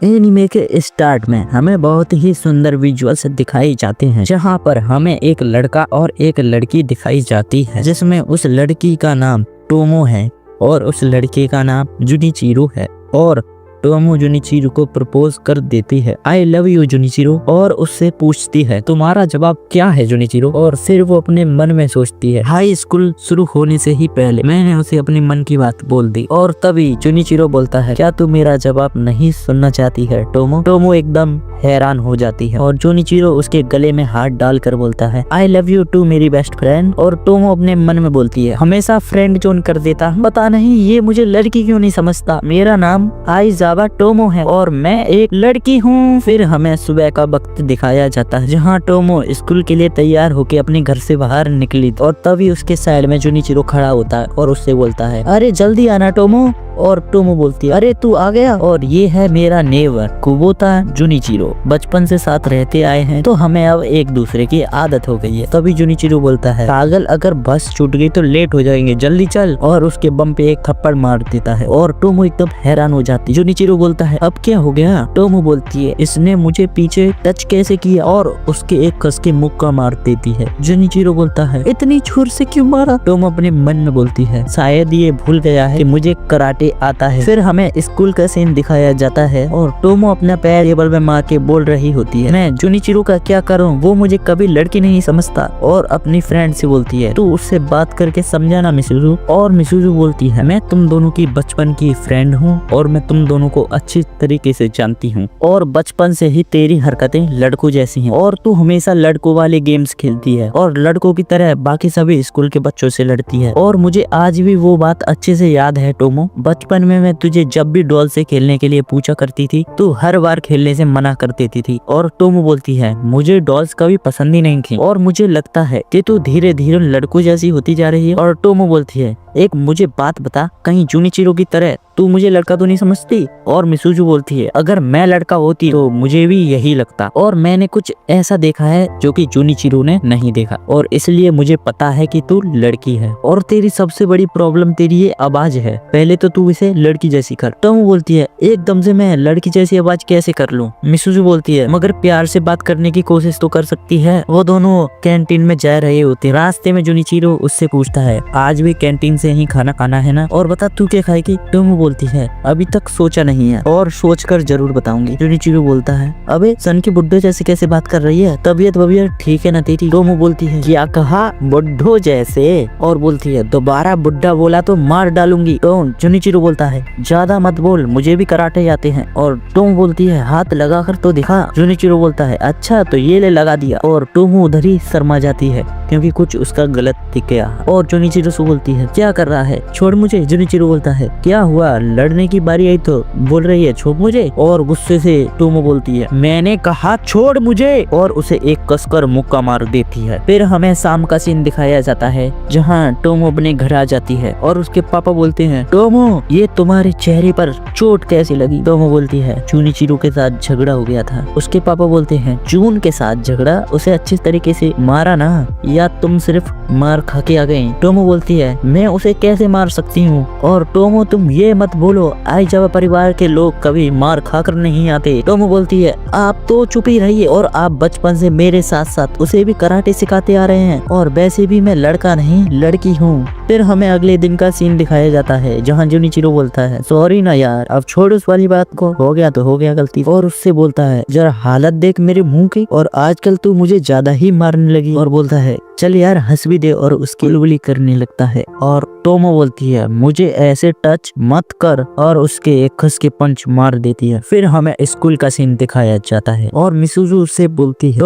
Anime के start में हमें बहुत ही सुंदर विजुअल्स दिखाई जाते हैं, जहां पर हमें एक लड़का और एक लड़की दिखाई जाती है, जिसमें उस लड़की का नाम टोमो है और उस लड़के का नाम जुनिचिरो है। और टोमो जुनिचिरो को प्रपोज कर देती है, आई लव यू जुनिचिरो, और उससे पूछती है तुम्हारा जवाब क्या है जुनिचिरो। और फिर वो अपने मन में सोचती है हाई स्कूल शुरू होने से ही पहले मैंने उसे अपने मन की बात बोल दी। और तभी जुनिचिरो बोलता है क्या तू मेरा जवाब नहीं सुनना चाहती है टोमो। टोमो एकदम हैरान हो जाती है और जुनिचिरो उसके गले में हाथ डालकर बोलता है आई लव यू टू मेरी बेस्ट फ्रेंड। और टोमो अपने मन में बोलती है हमेशा फ्रेंड जोन कर देता, पता नहीं ये मुझे लड़की क्यों नहीं समझता, मेरा नाम आइजावा टोमो है और मैं एक लड़की हूँ। फिर हमें सुबह का वक्त दिखाया जाता है, जहाँ टोमो स्कूल के लिए तैयार होकर अपने घर से बाहर निकली और तभी उसके साइड में जुनिचिरो खड़ा होता है और उससे बोलता है अरे जल्दी आना टोमो। और टोमो बोलती है अरे तू आ गया, और ये है मेरा नेवर कुबोता जुनिचिरो, बचपन से साथ रहते आए हैं तो हमें अब एक दूसरे की आदत हो गई है। तभी जुनिचिरो बोलता है पागल, अगर बस छूट गई तो लेट हो जाएंगे, जल्दी चल। और उसके बम पे एक थप्पड़ मार देता है और टोमो एकदम हैरान हो जाती है। जुनिचिरो बोलता है अब क्या हो गया। टोमो बोलती है इसने मुझे पीछे टच कैसे किया, और उसके एक कस के मुक्का मार देती है। जुनिचिरो बोलता है इतनी जोर से क्यों मारा। टोमो अपने मन में बोलती है शायद ये भूल गया है कि मुझे कराटे आता है। फिर हमें स्कूल का सीन दिखाया जाता है और टोमो अपना पैर टेबल में मार के बोल रही होती है मैं जुनिचिरो का क्या करूं, वो मुझे कभी लड़की नहीं समझता। और अपनी फ्रेंड से बोलती है तू उससे बात करके समझाना मिसुजू। और मिसुजू बोलती है मैं तुम दोनों की बचपन की फ्रेंड हूँ और मैं तुम दोनों को अच्छी तरीके से जानती हूँ और बचपन से ही तेरी हरकतें लड़कों जैसी हैं और तू हमेशा लड़कों वाले गेम्स खेलती है और लड़कों की तरह बाकी सभी स्कूल के बच्चों से लड़ती है। और मुझे आज भी वो बात अच्छे से याद है टोमो, बचपन में मैं तुझे जब भी डॉल से खेलने के लिए पूछा करती थी तू हर बार खेलने से मना कर देती थी। और टोमो बोलती है मुझे डॉल्स कभी पसंद ही नहीं थी और मुझे लगता है कि तू धीरे धीरे लड़कों जैसी होती जा रही है। और टोमो बोलती है एक मुझे बात बता, कहीं जुनिचिरो की तरह तू मुझे लड़का तो नहीं समझती। और मिसुजू बोलती है अगर मैं लड़का होती तो मुझे भी यही लगता और मैंने कुछ ऐसा देखा है जो कि जुनिचिरो ने नहीं देखा और इसलिए मुझे पता है कि तू लड़की है और तेरी सबसे बड़ी प्रॉब्लम तेरी ये आवाज है, पहले तो तू इसे लड़की जैसी कर। टोमो बोलती है एकदम से मैं लड़की जैसी आवाज कैसे कर लूं। मिसुजू बोलती है मगर प्यार से बात करने की कोशिश तो कर सकती है। वो दोनों कैंटीन में जा रहे होते, रास्ते में जुनिचिरो उससे पूछता है आज भी कैंटीन से ही खाना खाना है ना, और बता तू क्या खाएगी। टोमो बोलती है अभी तक सोचा नहीं है और सोचकर जरूर बताऊंगी। जुनिचिरो बोलता है अबे सन की बुड्ढे जैसे कैसे बात कर रही है, तबीयत ठीक है ना तेरी। टोमो बोलती है क्या कहा, बुड्ढो जैसे। और बोलती है दोबारा बुड्ढा बोला तो मार डालूंगी। जुनिचिरो बोलता है ज्यादा मत बोल, मुझे भी कराटे आते हैं। और टोमो बोलती है हाथ लगा कर तो दिखा। जुनिचिरो बोलता है अच्छा तो ये ले लगा दिया। और टोमो उधर ही शर्मा जाती है क्योंकि कुछ उसका गलत दिख गया। और जुनिचिरो से बोलती है क्या कर रहा है, छोड़ मुझे। जुनिचिरो बोलता है क्या हुआ, लड़ने की बारी आई तो बोल रही है छोड़ मुझे। और गुस्से से टोमो बोलती है मैंने कहा छोड़ मुझे, और उसे एक कसकर मुक्का मार देती है। फिर हमें शाम का सीन दिखाया जाता है जहाँ टोमो अपने घर आ जाती है और उसके पापा बोलते हैं टोमो ये तुम्हारे चेहरे पर चोट कैसी लगी। टोमो बोलती है जुनिचिरो के साथ झगड़ा हो गया था। उसके पापा बोलते हैं जून के साथ झगड़ा, उसे अच्छे तरीके से मारा ना, या तुम सिर्फ मार खा के आ गए। टोमो बोलती है मैं उसे कैसे मार सकती हूँ। और टोमो तुम ये मत बोलो, आइजावा परिवार के लोग कभी मार खाकर नहीं आते। टोमो बोलती है आप तो चुप ही रहिए, और आप बचपन से मेरे साथ साथ उसे भी कराटे सिखाते आ रहे हैं और वैसे भी मैं लड़का नहीं लड़की हूँ। फिर हमें अगले दिन का सीन दिखाया जाता है जहाँ जुनिचिरो बोलता है सॉरी ना यार, अब छोड़ उस वाली बात को, हो गया तो हो गया गलती। और उससे बोलता है जरा हालत देख मेरे मुंह की, और आजकल तू मुझे ज्यादा ही मारने लगी। और बोलता है चल यार हंस भी दे, और उसकी उंगली करने लगता है। और टोमो बोलती है मुझे ऐसे टच मत कर, और उसके एक खस के पंच मार देती है। फिर हमें स्कूल का सीन दिखाया जाता है और मिसुजू उससे बोलती है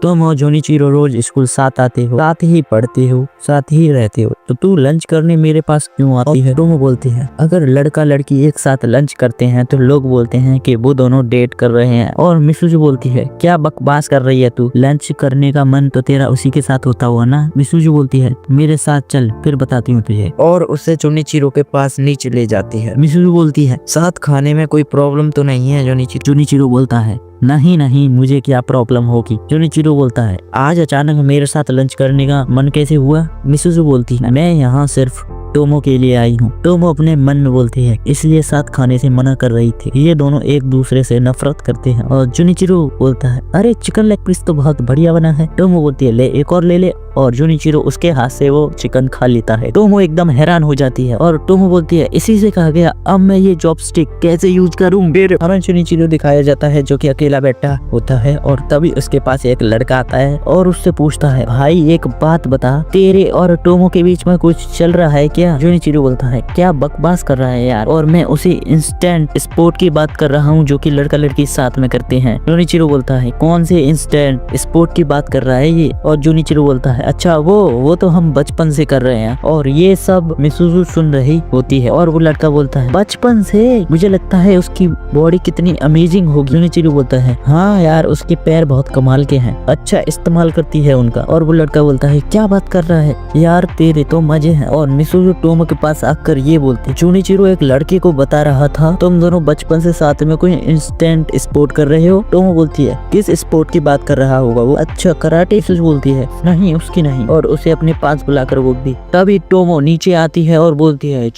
टोमो जुनिचिरो रोज स्कूल साथ आते हो, साथ ही पढ़ते हो, साथ ही रहते हो, तो तू लंच करने मेरे पास क्यों आती है। टोमो बोलती है अगर लड़का लड़की एक साथ लंच करते हैं तो लोग बोलते हैं कि वो दोनों डेट कर रहे हैं। और मिसुजू बोलती है क्या बकवास कर रही है तू, लंच करने का मन तो तेरा उसी के साथ होता हुआ ना। मिसुजू बोलती है मेरे साथ चल फिर बताती हूँ तुझे, और उसे जुनिचिरो के पास नीचे ले जाती है। मिसुजू बोलती है साथ खाने में कोई प्रॉब्लम तो नहीं है। जुनिचिरो बोलता है नहीं नहीं मुझे क्या प्रॉब्लम होगी। जुनिचिरो बोलता है आज अचानक मेरे साथ लंच करने का मन कैसे हुआ। मिसुजू बोलती है मैं यहाँ सिर्फ टोमो के लिए आई हूँ। टोमो अपने मन में बोलती है, इसलिए साथ खाने से मना कर रही थी। ये दोनों एक दूसरे से नफरत करते हैं और जुनिचिरो बोलता है, अरे चिकन लेग पीस तो बहुत बढ़िया बना है। टोमो बोलती है, ले एक और ले ले, और जुनिचिरो उसके हाथ से वो चिकन खा लेता है। टोमो एकदम हैरान हो जाती है और टोमो बोलती है, इसी से कहा गया, अब मैं ये चॉपस्टिक कैसे यूज करूँ। फिर हमें जुनिचिरो दिखाया जाता है जो कि अकेला बैठा होता है और तभी उसके पास एक लड़का आता है और उससे पूछता है, भाई एक बात बता, तेरे और टोमो के बीच में कुछ चल रहा है क्या? जुनिचिरो बोलता है, क्या बकवास कर रहा है यार, और मैं उसी इंस्टेंट स्पोर्ट की बात कर रहा हूँ जो कि लड़का लड़की साथ में करते हैं। जुनिचिरो बोलता है, कौन से इंस्टेंट स्पोर्ट की बात कर रहा है ये? और जुनिचिरो बोलता है, अच्छा वो तो हम बचपन से कर रहे हैं। और ये सब मिसुजु सुन रही होती है और वो लड़का बोलता है, बचपन से? मुझे लगता है उसकी बॉडी कितनी अमेजिंग होगी। जुनिचिरो बोलता है, हाँ यार उसके पैर बहुत कमाल के हैं, अच्छा इस्तेमाल करती है उनका। और वो लड़का बोलता है, क्या बात कर रहा है यार, तेरे तो मजे हैं। और मिसुजु टोमो के पास आकर ये बोलती, जुनिचिरो एक लड़के को बता रहा था तुम दोनों बचपन से साथ में कोई इंस्टेंट स्पोर्ट कर रहे हो। टोमो बोलती है, किस स्पोर्ट की बात कर रहा होगा वो? अच्छा कराटे। मिसुजु बोलती है, नहीं उसकी नहीं, और उसे अपने पास बुलाकर बोलती। तभी टोमो नीचे आती है और बोलती है,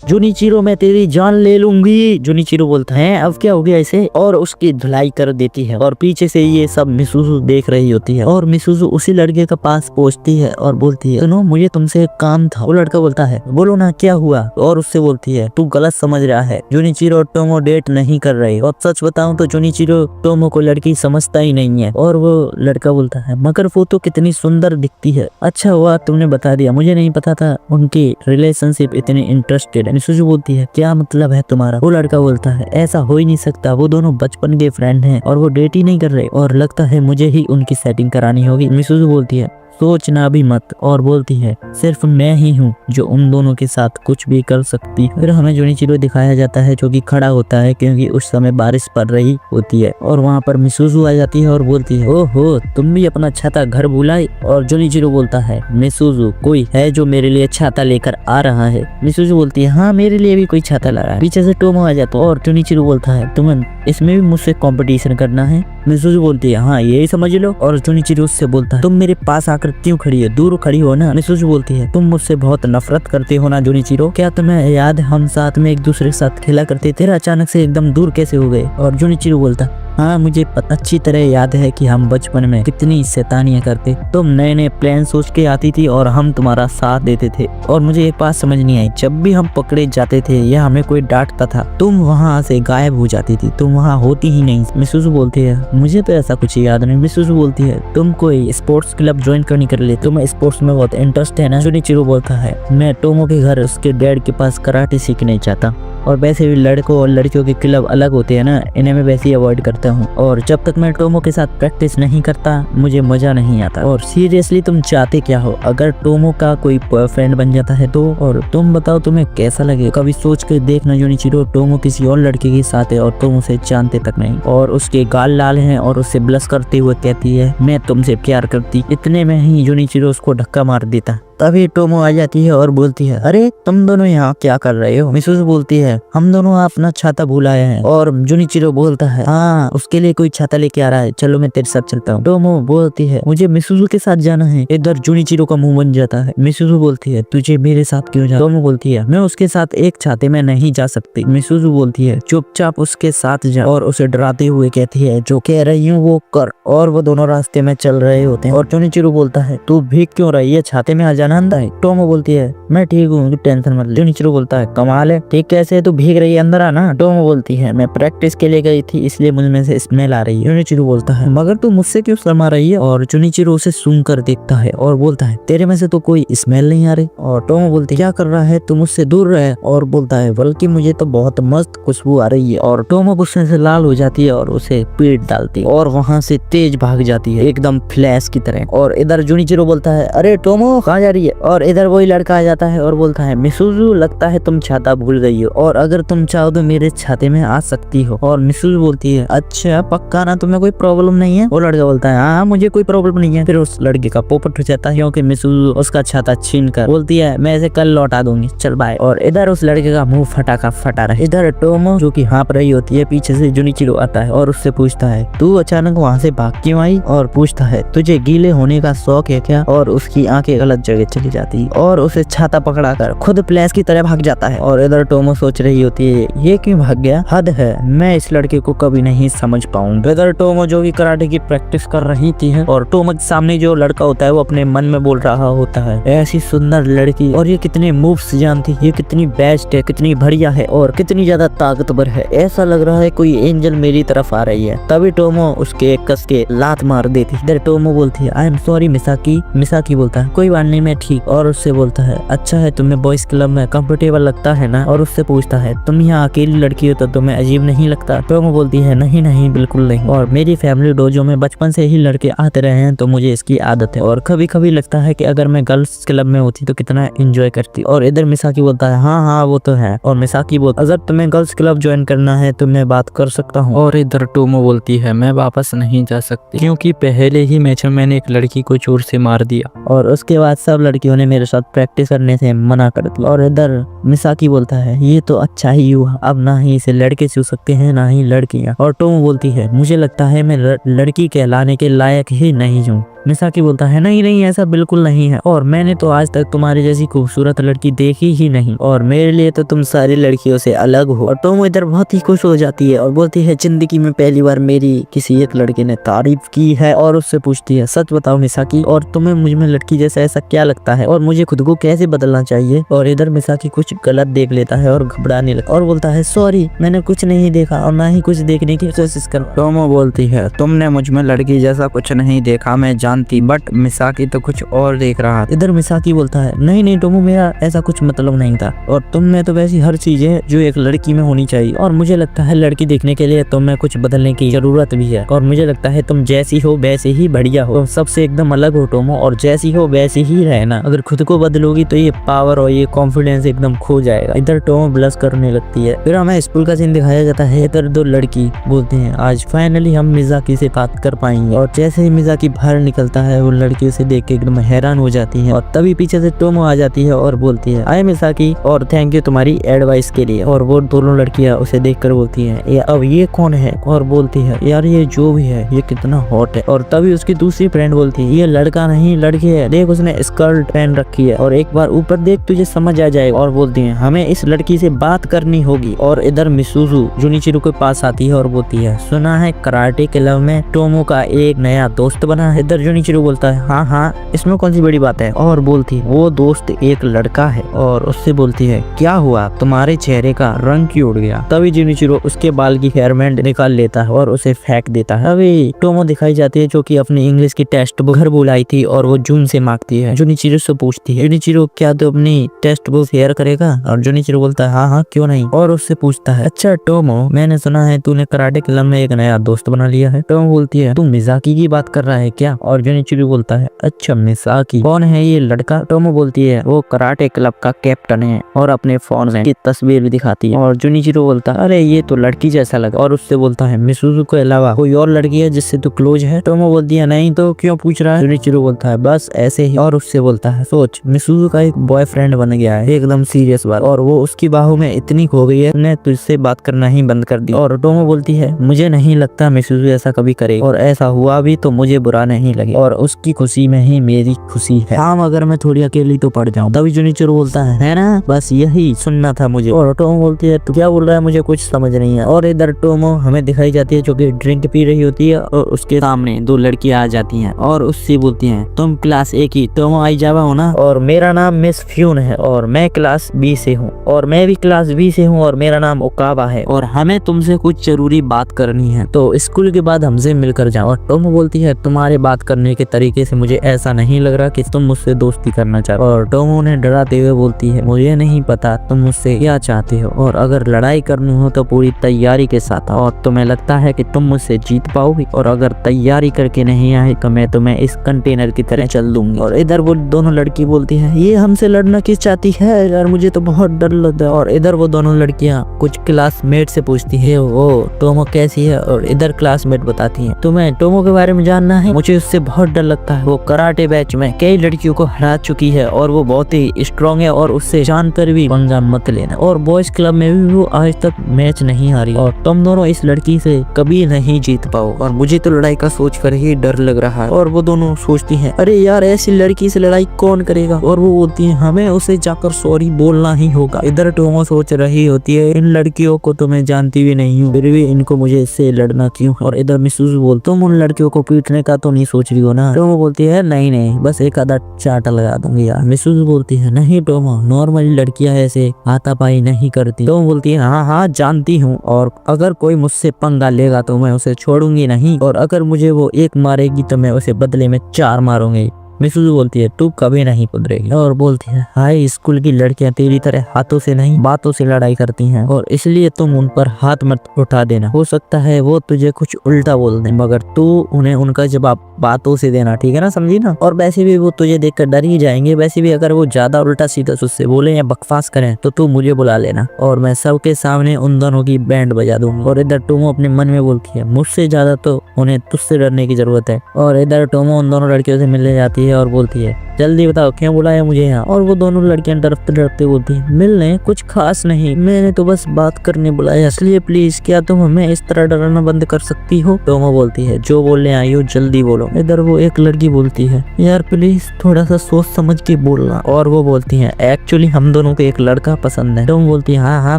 जुनिचिरो मैं तेरी जान ले लूंगी। जुनिचिरो बोलता है, अब क्या हो गया इसे? और उसकी धुलाई कर देती है और पीछे से ये सब मिसुजु देख रही होती है और मिसुजु उसी लड़के के पास पहुंचती है और बोलती है, सुनो मुझे तुमसे एक काम था। वो लड़का बोलता है, बोलो ना क्या हुआ? और उससे बोलती है, तू गलत समझ रहा है, जुनिचिरो और टोमो डेट नहीं कर रहे। और सच बताऊं तो जुनिचिरो टोमो को लड़की समझता ही नहीं है। और वो लड़का बोलता है, मगर वो तो कितनी सुंदर दिखती है। अच्छा हुआ तुमने बता दिया, मुझे नहीं पता था उनकी रिलेशनशिप इतनी इंटरेस्टेड। मिसुजु बोलती है, क्या मतलब है तुम्हारा? वो लड़का बोलता है, ऐसा हो ही नहीं सकता, वो दोनों बचपन के फ्रेंड हैं और वो डेट ही नहीं कर रहे, और लगता है मुझे ही उनकी सेटिंग करानी होगी। मिसुजु बोलती है, सोचना भी मत, और बोलती है, सिर्फ मैं ही हूँ जो उन दोनों के साथ कुछ भी कर सकती है। फिर हमें जुनिचिरो दिखाया जाता है जो कि खड़ा होता है क्योंकि उस समय बारिश पड़ रही होती है, और वहाँ पर मिसुजु आ जाती है और बोलती है, ओहो तुम भी अपना छाता घर भुलाई। और जुनिचिरो बोलता है, मिसुजु कोई है जो मेरे लिए छाता लेकर आ रहा है? मिसुजु बोलती है, हाँ मेरे लिए भी कोई छाता ला रहा है। पीछे से टोमो आ जाता है और जुनिचिरो बोलता है, तुम्हें इसमें भी मुझसे कंपटीशन करना है? मिसुजु बोलती है, हाँ यही समझ लो। और जुनिचिरो उससे बोलता है, तुम मेरे पास आकर क्यों खड़ी है? दूर खड़ी हो ना। मिसुजु बोलती है, तुम मुझसे बहुत नफरत करते हो ना जुनिचिरो, क्या तुम्हें याद हम साथ में एक दूसरे के साथ खेला करते थे, अचानक से एकदम दूर कैसे हो गए? और जुनिचिरो बोलता, हाँ मुझे अच्छी तरह याद है कि हम बचपन में कितनी शैतानियां करते, तुम नए नए प्लान सोच के आती थी और हम तुम्हारा साथ देते थे। और मुझे एक बात समझ नहीं आई, जब भी हम पकड़े जाते थे या हमें कोई डांटता था, तुम वहाँ से गायब हो जाती थी, तुम वहाँ होती ही नहीं। मिसुजु बोलती है, मुझे तो ऐसा कुछ याद नहीं। मिसुजु बोलती है, तुम कोई स्पोर्ट्स क्लब ज्वाइन करने के लिए, तुम्हें स्पोर्ट्स में बहुत इंटरेस्ट है ना? जुनिचिरो बोलता है, मैं टोमो के घर उसके डैड के पास कराटे सीखने चाहता, और वैसे भी लड़कों और लड़कियों के क्लब अलग होते हैं ना, इन्हें मैं वैसे ही अवॉइड करता हूँ, और जब तक मैं टोमो के साथ प्रैक्टिस नहीं करता मुझे मजा नहीं आता। और सीरियसली तुम चाहते क्या हो? अगर टोमो का कोई बॉयफ्रेंड बन जाता है तो? और तुम बताओ तुम्हें कैसा लगे? कभी सोच के देखना जुनिचिरो, टोमो किसी और लड़के के साथ है और तुम उसे जानते तक नहीं, और उसके गाल लाल हैं और उससे ब्लश करते हुए कहती है, मैं तुमसे प्यार करती। इतने में ही जुनिचिरो उसको धक्का मार देता। तभी टोमो आ जाती है और बोलती है, अरे तुम दोनों यहाँ क्या कर रहे हो? मिसुजु बोलती है, हम दोनों अपना छाता भूल आए हैं। और जुनिचिरो बोलता है, हाँ उसके लिए कोई छाता लेके आ रहा है, चलो मैं तेरे साथ चलता हूँ। टोमो बोलती है, मुझे मिसुजु के साथ जाना है। इधर जुनिचिरो का मुंह बन जाता है। मिसुजु बोलती है, तुझे मेरे साथ क्यों जाना? टोमो बोलती है, मैं उसके साथ एक छाते में नहीं जा सकती। मिसुजु बोलती है, चुपचाप उसके साथ जा, और उसे डराते हुए कहती है, जो कह रही हूँ वो कर। और वो दोनों रास्ते में चल रहे होते हैं और जुनिचिरो बोलता है, तू भीग क्यों रही है, छाते में आ जाना अंदर है। टोमो बोलती है, मैं ठीक हूँ टेंशन मत ले। जुनिचिरो बोलता है, कमाल है, ठीक कैसे? तू भीग रही है, अंदर आना। टोमो बोलती है, मैं प्रैक्टिस के लिए गई थी इसलिए मुझ में से स्मेल आ रही है। जुनिचिरो बोलता है, मगर तू मुझसे क्यों शर्मा रही है? और जुनिचिरो उसे सूंघ कर देखता है और बोलता है, तेरे में से तो कोई स्मेल नहीं आ रही। और टोमो बोलती है, क्या कर रहा है तू, मुझसे दूर रहे। और बोलता है, बल्कि मुझे तो बहुत मस्त खुशबू आ रही है। और टोमो गुस्से से लाल हो जाती है और उसे पीट डालती है और वहाँ से तेज भाग जाती है एकदम फ्लैश की तरह। और इधर जुनिचिरो बोलता है, अरे टोमो कहाँ जा रही है? और इधर वही लड़का आ जाता है और बोलता है, मिसुजु लगता है तुम छाता भूल गई हो, और अगर तुम चाहो तो मेरे छाते में आ सकती हो। और मिसुजु बोलती है, अच्छा पक्का ना, तुम्हें कोई प्रॉब्लम नहीं है? वो लड़का बोलता है, हाँ मुझे कोई प्रॉब्लम नहीं है। फिर उस लड़के का पोपट हो जाता है क्योंकि मिसुजु उसका छाता छीन कर बोलती है, मैं इसे कल लौटा दूंगी, चल बाय। और इधर उस लड़के का मुंह फटा का फटा रहा है। इधर टोमो जो कि हाँप रही होती है, पीछे से जुनिचिरो आता है और उससे पूछता है, तू अचानक वहाँ से भाग क्यों आई? और पूछता है, तुझे गीले होने का शौक है क्या? और उसकी आंखें गलत जगह चली जाती है और उसे छाता पकड़ाकर खुद फ्लैश की तरह भाग जाता है। और इधर टोमो सोच रही होती है ये क्यों भाग गया, हद है, मैं इस लड़के को कभी नहीं समझ पाऊंगा। इधर टोमो जो कि कराटे की प्रैक्टिस कर रही थी और टोमो के सामने जो लड़का होता है वो अपने मन में बोल रहा होता है ऐसी सुंदर लड़की और ये कितने मूव्स जानती है, ये कितनी बेस्ट है, कितनी बढ़िया है और कितनी ज्यादा ताकतवर है, ऐसा लग रहा है कोई एंजल मेरी तरफ आ रही है। तभी टोमो उसके कस के लात मार देती है। इधर टोमो बोलती है I am sorry Misaki. Misaki बोलता है कोई बात नहीं मैं ठीक। और उससे बोलता है अच्छा है तुम्हें बॉयज क्लब में कंफर्टेबल लगता है ना। और उससे पूछता है तुम यहाँ अकेली लड़की हो तो तुम्हें अजीब नहीं लगता। टोमो बोलती है नहीं नहीं बिल्कुल नहीं, और मेरी फैमिली डोजो में बचपन से ही लड़के आते रहे हैं तो मुझे इसकी आदत है और कभी कभी लगता है कि अगर मैं गर्ल्स क्लब में होती तो कितना एंजॉय करती। और इधर मिसाकी बोलता है हाँ हाँ वो तो है। और मिसाकी बोलता अगर तुम्हें गर्ल्स क्लब ज्वाइन करना है तो मैं बात कर सकता हूँ। और इधर टोमो बोलती है मैं वापस नहीं जा सकती क्योंकि पहले ही मैच में मैंने एक लड़की को चोट से मार दिया और उसके बाद सब लड़कियों ने मेरे साथ प्रैक्टिस करने से मना कर दिया। और इधर मिसाकी बोलता है ये तो अच्छा ही हुआ, अब ना ही इसे लड़के छू सकते हैं ना ही लड़कियां। और टोमो बोलती है मुझे लगता है मैं लड़की कहलाने के लायक ही नहीं हूँ। मिसाकी बोलता है नहीं नहीं ऐसा बिल्कुल नहीं है और मैंने तो आज तक तुम्हारी जैसी खूबसूरत लड़की देखी ही नहीं और मेरे लिए तो तुम सारी लड़कियों से अलग हो। और टोमो इधर बहुत ही खुश हो जाती है और बोलती है जिंदगी में पहली बार मेरी किसी एक लड़के ने तारीफ की है। और उससे पूछती है सच बताओ मिसाकी और तुम्हें मुझ में लड़की जैसा ऐसा क्या लगता है और मुझे खुद को कैसे बदलना चाहिए। और इधर मिसाकी कुछ गलत देख लेता है और घबराने लगता और बोलता है सॉरी मैंने कुछ नहीं देखा और ना ही कुछ देखने की कोशिश कर। टोमो बोलती है तुमने मुझ में लड़की जैसा कुछ नहीं देखा मैं जानती, बट मिसाकी तो कुछ और देख रहा। इधर मिसाकी बोलता है नहीं नहीं टोमो मेरा ऐसा कुछ मतलब नहीं था और तुम में तो वैसी हर चीज है जो एक लड़की में होनी चाहिए और मुझे लगता है लड़की देखने के लिए तुम में कुछ बदलने की जरूरत भी है और मुझे लगता है तुम जैसी हो वैसे ही बढ़िया हो, सबसे एकदम अलग हो टोमो और जैसी हो वैसी ही रहना। अगर खुद को बदलोगी तो ये पावर और ये कॉन्फिडेंस एकदम खो जाएगा। इधर टोमो ब्लश करने लगती है। फिर हमें स्कूल का सीन दिखाया जाता है। इधर दो लड़की बोलते हैं आज फाइनली हम मिजाकी से बात कर पाएंगे और जैसे ही मिजाकी बाहर निकलता है वो लड़की उसे देख के एकदम हैरान हो जाती है। और तभी पीछे से टोमो आ जाती है और बोलती है आई मिसाकी और थैंक यू तुम्हारी एडवाइस के लिए। और वो दोनों लड़कियां उसे देखकर बोलती हैं अब ये कौन है और बोलती है यार ये जो भी है ये कितना हॉट है। और तभी उसकी दूसरी फ्रेंड बोलती है ये लड़का नहीं लड़की है, देख उसने स्कर्ट पहन रखी है और एक बार ऊपर देख तुझे समझ आ जाएगा। और बोलती है हमें इस लड़की से बात करनी होगी। और इधर मिसूजू जुनिचिरो के पास आती है और बोलती है सुना है कराटे क्लब में टोमो का एक नया दोस्त बना है। इधर जुनिचिरो बोलता है हाँ हाँ इसमें कौन सी बड़ी बात है। और बोलती है वो दोस्त एक लड़का है। और उससे बोलती है क्या हुआ तुम्हारे चेहरे का रंग क्यों उड़ गया। तभी जुनिचिरो उसके बाल की हेयर बैंड निकाल लेता है और उसे फेंक देता है। अभी टोमो दिखाई जाती है जो कि अपनी इंग्लिश की टेस्ट बुक घर बुलाई थी और वो जून से मांगती है। जुनिचिरो से पूछती है जुनिचिरो क्या तू अपनी टेस्ट बुक शेयर करेगा। और जुनिचिरो बोलता है हाँ हाँ क्यों नहीं। और उससे पूछता है अच्छा टोमो मैंने सुना है तूने कराटे क्लब में एक नया दोस्त बना लिया है। टोमो बोलती है तू मिजाकी की बात कर रहा है क्या। और जुनिचिरो बोलता है अच्छा मिसाकी कौन है ये लड़का। टोमो बोलती है वो कराटे क्लब का कैप्टन है और अपने फोन की तस्वीर भी दिखाती है। और जुनिचिरो बोलता है अरे ये तो लड़की जैसा लगा। और उससे बोलता है मिसूजू के अलावा कोई और लड़की है जिससे तू क्लोज है। टोमो बोलती है नहीं तो क्यों पूछ रहा है। जुनिचिरो बोलता है बस ऐसे ही। और उससे बोलता है सोच मिसूजू का एक बॉयफ्रेंड बन गया है, एकदम सीरियस बात, और वो उसकी बाहों में इतनी खो गई है उसने तुझसे बात करना ही बंद कर दी। और टोमो बोलती है मुझे नहीं लगता मिसूजू ऐसा कभी करे और ऐसा हुआ भी तो मुझे बुरा नहीं लगे और उसकी खुशी में ही मेरी खुशी है। हाँ अगर मैं थोड़ी अकेली तो पड़ जाऊँ। तभी जुनिचिरो बोलता है ना बस यही सुनना था मुझे। और टोमो बोलती है तू क्या बोल रहा है मुझे कुछ समझ नहीं है। और इधर टोमो हमें दिखाई जाती है जो कि ड्रिंक पी रही होती है और उसके सामने दो लड़कियां आ जाती हैं और उससे बोलती हैं तुम क्लास ए की टोमो आइजावा हो ना और मेरा नाम मिस फ्यून है और मैं क्लास बी से हूँ और मैं भी क्लास बी से हूँ और मेरा नाम ओकावा है और हमें तुमसे कुछ जरूरी बात करनी है तो स्कूल के बाद हमसे मिलकर जाओ। और टोमो बोलती है तुम्हारे बात करने के तरीके से मुझे ऐसा नहीं लग रहा कि तुम मुझसे दोस्ती करना चाहते हो। और टोमो ने डराते हुए बोलती है मुझे नहीं पता तुम मुझसे क्या चाहते हो और अगर लड़ाई करनी हो तो पूरी तैयारी के साथ और तुम्हें लगता है कि तुम मुझसे जीत पाओगी और अगर तैयारी करके नहीं आए तो मैं तुम्हें इस कंटेनर की तरह चल दूंगी। और इधर वो दोनों लड़की बोलती है ये हमसे लड़ना किस चाहती है यार मुझे तो बहुत डर लगता है। और इधर वो दोनों लड़कियां कुछ क्लासमेट से पूछती है वो टोमो कैसी है और इधर क्लासमेट बताती है तुम्हें टोमो के बारे में जानना है, मुझे उससे बहुत डर लगता है, वो कराटे बैच में कई लड़कियों को हरा चुकी है और वो बहुत ही स्ट्रॉन्ग है और उससे जानकर भी पंगा मत लेना और बॉयज क्लब में भी वो आज तक मैच नहीं हारी और तुम दोनों इस लड़की से कभी नहीं जीत पाओ और मुझे तो लड़ाई का सोच कर ही डर लग रहा है। और वो दोनों सोचती हैं अरे यार ऐसी लड़की से लड़ाई लाइक कौन करेगा। और वो बोलती है हमें उसे जाकर सॉरी बोलना ही होगा। इधर टोमो सोच रही होती है इन लड़कियों को तो मैं जानती भी नहीं हूँ, फिर भी इनको मुझे इससे लड़ना क्यों। और इधर मिसूज़ू बोल तुम उन लड़कियों को पीटने का तो नहीं सोच रही हो ना। टोमो बोलती है नहीं नहीं, बस एक आधा चाटा लगा दूंगी यार। मिसूज़ू बोलती है नहीं टोमो, नॉर्मली लड़कियां ऐसे हाथापाई नहीं करती। टोमो बोलती है हाँ हाँ जानती हूँ, और अगर कोई मुझसे पंगा लेगा तो मैं उसे छोड़ूंगी नहीं, और अगर मुझे वो एक मारेगी तो मैं उसे बदले में 4 मारूंगी। मिसूज़ू बोलती है तू कभी नहीं सुधरेगी, और बोलती है हाई स्कूल की लड़कियां तेरी तरह हाथों से नहीं बातों से लड़ाई करती हैं, और इसलिए तुम उन पर हाथ मत उठा देना। हो सकता है वो तुझे कुछ उल्टा बोल दे, मगर तू उन्हें उनका जवाब बातों से देना, ठीक है ना, समझी ना। और वैसे भी वो तुझे देखकर डर ही जाएंगे। वैसे भी अगर वो ज्यादा उल्टा सीधा तुझसे बोले या बकवास करें तो तू मुझे बुला लेना, और मैं सबके सामने उन दोनों की बैंड बजा दूंगा। और इधर टोमो अपने मन में बोलती है मुझसे ज्यादा तो उन्हें तुझसे डरने की जरूरत है। और इधर टोमो उन दोनों लड़कियों से मिलने जाती है और बोलती है जल्दी बताओ क्यों बुलाया मुझे यहाँ। और वो दोनों लड़कियां डरते डरते बोलती है मिलने, कुछ खास नहीं, मैंने तो बस बात करने बुलाया, इसलिए प्लीज क्या तुम हमें इस तरह डराना बंद कर सकती हो। टोमो बोलती है जो बोलने आई हो जल्दी बोलो। इधर वो एक लड़की बोलती है यार प्लीज थोड़ा सा सोच समझ के बोलना। और वो बोलती है एक्चुअली हम दोनों को एक लड़का पसंद है। टोमो बोलती है हाँ हाँ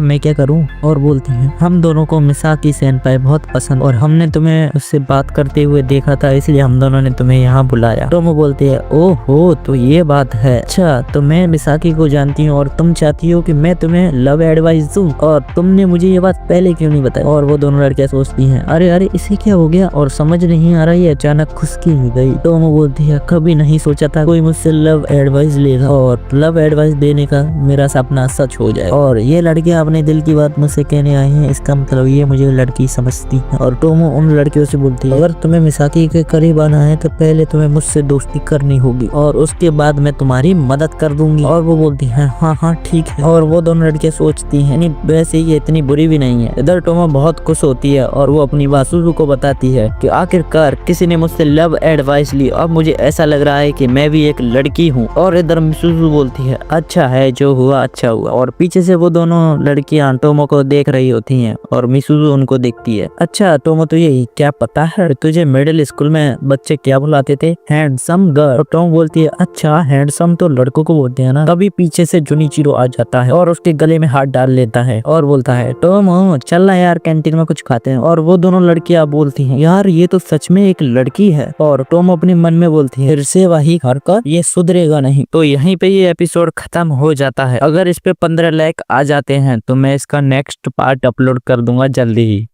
मैं क्या करूँ। और बोलती है हम दोनों को मिसाकी सेनपाई बहुत पसंद, और हमने तुम्हें उससे बात करते हुए देखा था, इसलिए हम दोनों ने तुम्हें यहाँ बुलाया। टोमो बोलती है ओहो तो ये बात है, अच्छा तो मैं मिसाकी को जानती हूँ और तुम चाहती हो कि मैं तुम्हें लव एडवाइस दूं, और तुमने मुझे ये बात पहले क्यों नहीं बताई। और वो दोनों लड़कियां सोचती हैं अरे अरे इसे क्या हो गया, और समझ नहीं आ रहा ये अचानक खुशकी हो गई। तो वो बोलती है कभी नहीं सोचा था कोई मुझसे लव एडवाइस लेगा, और लव एडवाइस देने का मेरा सपना सच हो जाए। और ये लड़कियां अपने दिल की बात मुझसे कहने आई हैं, इसका मतलब ये मुझे लड़की समझती है। और टोमो उन लड़कियों से बोलती है अगर तुम्हें मिसाकी के करीब आना है तो पहले तुम्हें मुझसे दोस्ती करनी होगी, और उसके बाद मैं तुम्हारी मदद कर दूंगी। और वो बोलती है हाँ हाँ ठीक है। और वो दोनों लड़कियां सोचती हैं नहीं वैसे ये इतनी बुरी भी नहीं है। इधर टोमो बहुत खुश होती है और वो अपनी मिसूज़ू को बताती है कि आखिरकार किसी ने मुझसे लव एडवाइस ली, अब मुझे ऐसा लग रहा है कि मैं भी एक लड़की हूँ। और इधर मिसूज़ू बोलती है अच्छा है जो हुआ अच्छा हुआ। और पीछे से वो दोनों लड़कियां टोमो को देख रही होती हैं और मिसूज़ू उनको देखती है। अच्छा टोमो तुझे क्या पता है तुझे मिडिल स्कूल में बच्चे क्या बुलाते थे, हैंडसम गर्ल। टोमो बोलती है अच्छा हैंडसम तो लड़कों को बोलते हैं ना। तभी पीछे से जुनिचिरो आ जाता है और उसके गले में हाथ डाल लेता है और बोलता है टोमो चल ना यार कैंटीन में कुछ खाते हैं। और वो दोनों लड़कियां बोलती हैं यार ये तो सच में एक लड़की है। और टोमो अपने मन में बोलती है फिर से वही हरकत, ये सुधरेगा नहीं। तो यहीं पे ये एपिसोड खत्म हो जाता है। अगर इस पे 15 लाइक आ जाते हैं तो मैं इसका नेक्स्ट पार्ट अपलोड कर दूंगा जल्दी ही।